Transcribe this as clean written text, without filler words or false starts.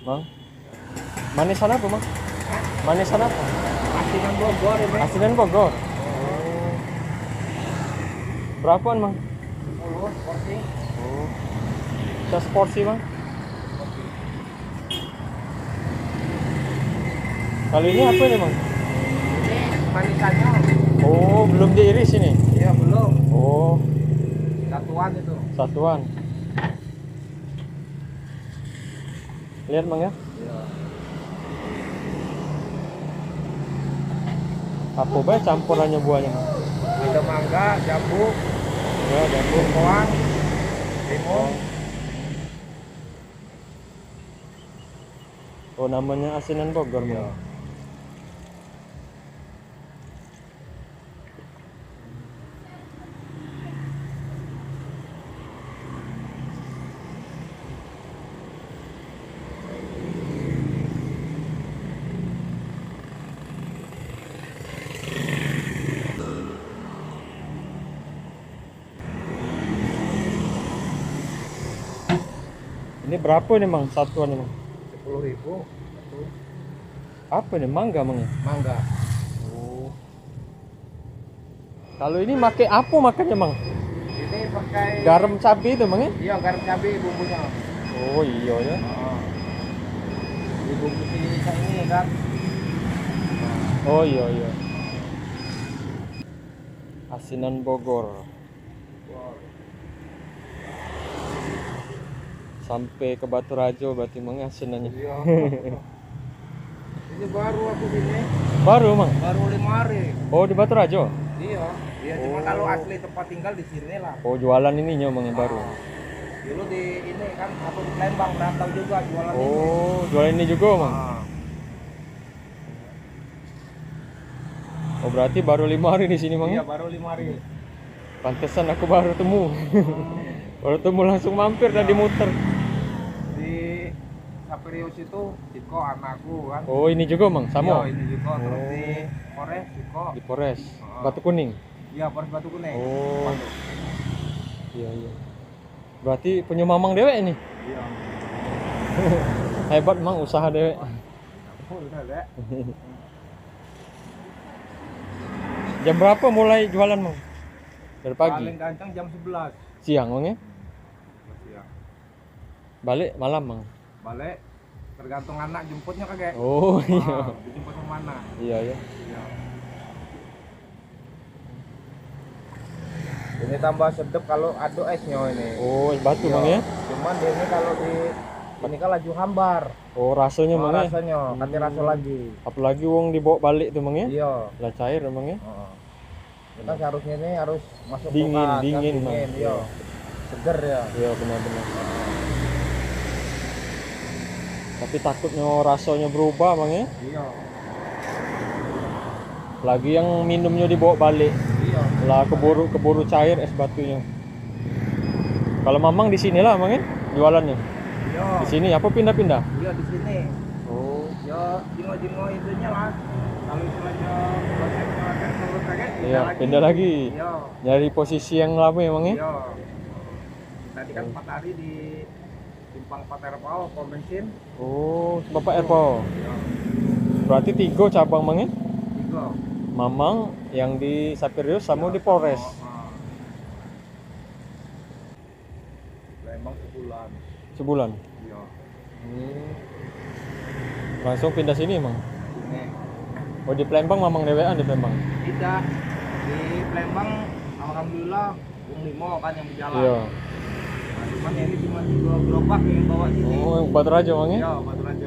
Mang. Manisan apa, Mang? Manisan apa? Asinan Bogor ini. Asinan Bogor. Berapaan, Mang? 10 porsi. Oh. Bisa seporsi, Mang? Kali ini apa ini, Mang? Ini manisannya. Oh, belum diiris ini. Iya, belum. Oh, Satuan itu. satuan. Lihat, Mang ya. Iya. Apa bae campurannya buahnya, Mang? Ada mangga, jambu, Ya, jambu. bawang, limun. Oh, namanya asinan Bogor, Iya. Mang. Ini berapa nih, Mang? Satuan, Mang? 10.000 satu Apa ini? Mangga, Mang ya? mangga. Oh. Kalau ini pakai apa makannya, Mang? Ini pakai Garam cabai itu, Mang ya? Iya, garam cabai bumbunya. Oh, iya ya. Dibungkus ini kan. Oh, iya iya. Asinan Bogor. Sampai ke Batu Rajo berarti, Mang, asinannya. Iya. Ini baru aku sini. Baru, Mang? Baru 5 hari. Oh, di Batu Rajo? Iya. Iya, cuma kalau asli tempat tinggal di sini lah. Oh, jualan ininya, Mang, yang baru. Dulu di ini kan aku di Lembang merantau juga jualan ini. Oh, jualan ini juga, Mang? Ah. Oh, berarti baru 5 hari di sini, Mang? Iya, Ya? baru 5 hari. Pantesan aku baru temu. Baru temu langsung mampir dan dimuter. Di Saperius itu Ciko anakku kan. Oh, ini juga, Mang? Sama? Iya, ini juga terus Oh. di Polres Ciko. Di Polres. Ah. Batu Kuning. Iya, Polres Batu Kuning. Oh. Iya, iya. Berarti punya mamang dewek ini. Iya. Hebat, Mang, usaha dewek. Oh, udah, Dek. Jam berapa mulai jualan, Mang? Dari pagi. Paling kencang jam 11 Siang, Mang ya? siang. Balik malam, Mang. Balik tergantung anak jemputnya kakek. Oh, iya. Dijemput ke mana? Iya, ya. Iya. Ini tambah sedap kalau aduk esnya ini. Oh, batu, Iya. Mang ya? Cuman dia ini kalau di ini kan laju hambar. Oh, rasanya, Mang ya? Rasanya, nanti rasa lagi. Apalagi wong dibawa balik tuh, Mang ya? Iya. Lah cair, Mang ya? Heeh. Kita seharusnya ini harus masuk Dingin, kulkas, kan, dingin, Bang. iya. Seger ya. Iya, benar-benar. Tapi takutnya rasanya berubah, Mang ya? Iya. Lagi yang minumnya dibawa balik. Iya. Lah keburu cair es batunya. Kalau Mamang di sini lah, Mang ya? Jualannya. Iya. Di sini apa pindah-pindah? Iya di sini. Oh. Ya jingo-jingo itunya lah. Kalau istilahnya prosesnya akan turun kaget, Iya, pindah lagi. Iya. Nyari posisi yang lama ya, Mang ya? Iya. Tadi kan 4 hari di Simpang Paterpau, pom bensin. Oh, Bapak Erpo. Iya. Berarti 3 cabang, Mang ya? 3. Mamang yang di Sapirius sama di Polres. Lembang sebulan. Sebulan. Iya. Langsung pindah sini, Mang. Ini. Oh, di Palembang Mamang dewean di Palembang. Tidak. Di Palembang alhamdulillah Bung Limo kan yang berjalan. Iya. Nah, cuman ini cuma 2 gerobak yang bawa sini. Oh, yang Batu Rajo, Mang ya? Iya, Batu Rajo.